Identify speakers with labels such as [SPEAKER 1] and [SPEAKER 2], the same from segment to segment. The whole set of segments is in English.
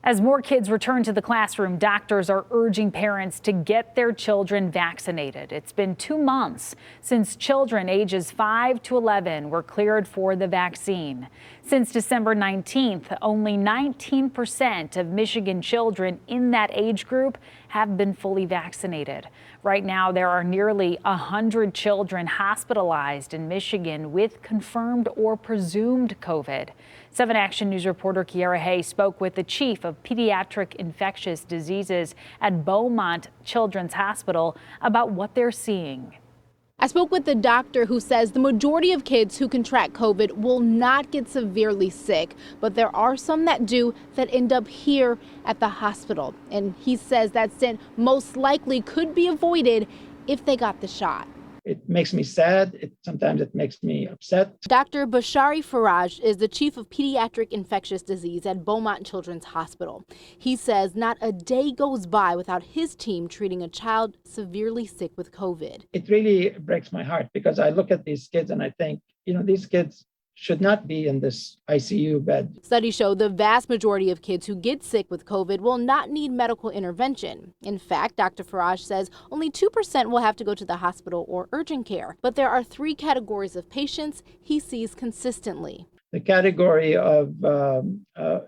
[SPEAKER 1] As more kids return to the classroom, doctors are urging parents to get their children vaccinated. It's been 2 months since children ages 5 to 11 were cleared for the vaccine. Since December 19th, only 19% of Michigan children in that age group have been fully vaccinated. Right now, there are nearly 100 children hospitalized in Michigan with confirmed or presumed COVID. 7 Action News reporter Kiara Hay spoke with the chief of pediatric infectious diseases at Beaumont Children's Hospital about what they're seeing.
[SPEAKER 2] I spoke with the doctor who says the majority of kids who contract COVID will not get severely sick, but there are some that do that end up here at the hospital. And he says that stint most likely could be avoided if they got the shot.
[SPEAKER 3] It makes me sad. Sometimes it makes me upset.
[SPEAKER 2] Dr. Bashari Faraj is the chief of pediatric infectious disease at Beaumont Children's Hospital. He says not a day goes by without his team treating a child severely sick with COVID.
[SPEAKER 3] It really breaks my heart because I look at these kids and I think, these kids should not be in this ICU bed.
[SPEAKER 2] Studies show the vast majority of kids who get sick with COVID will not need medical intervention. In fact, Dr. Faraj says only 2% will have to go to the hospital or urgent care. But there are 3 categories of patients he sees consistently.
[SPEAKER 3] The category of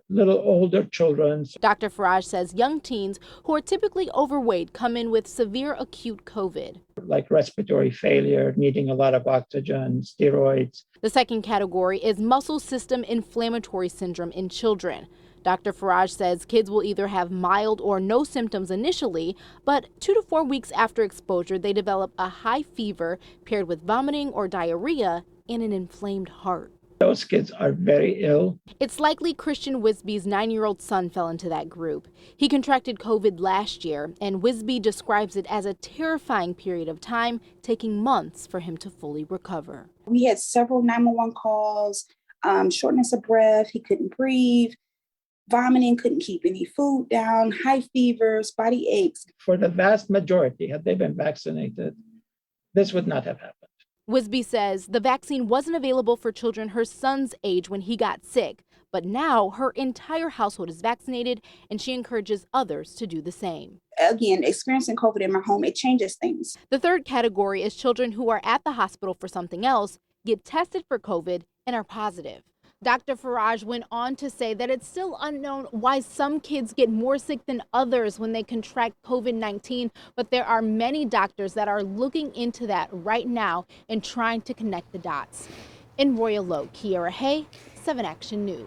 [SPEAKER 3] little older children.
[SPEAKER 2] Dr. Faraj says young teens who are typically overweight come in with severe acute COVID.
[SPEAKER 3] Like respiratory failure, needing a lot of oxygen, steroids.
[SPEAKER 2] The second category is muscle system inflammatory syndrome in children. Dr. Faraj says kids will either have mild or no symptoms initially, but 2 to 4 weeks after exposure, they develop a high fever paired with vomiting or diarrhea and an inflamed heart.
[SPEAKER 3] Those kids are very ill.
[SPEAKER 2] It's likely Christian Wisby's 9-year-old son fell into that group. He contracted COVID last year, and Wisby describes it as a terrifying period of time, taking months for him to fully recover.
[SPEAKER 4] We had several 911 calls, shortness of breath, he couldn't breathe, vomiting, couldn't keep any food down, high fevers, body aches.
[SPEAKER 3] For the vast majority, had they been vaccinated, this would not have happened.
[SPEAKER 2] Wisby says the vaccine wasn't available for children her son's age when he got sick, but now her entire household is vaccinated and she encourages others to do the same.
[SPEAKER 4] Again, experiencing COVID in my home, it changes things.
[SPEAKER 2] The third category is children who are at the hospital for something else, get tested for COVID, and are positive. Dr. Faraj went on to say that it's still unknown why some kids get more sick than others when they contract COVID-19, but there are many doctors that are looking into that right now and trying to connect the dots. In Royal Oak, Kiara Hay, 7 Action News.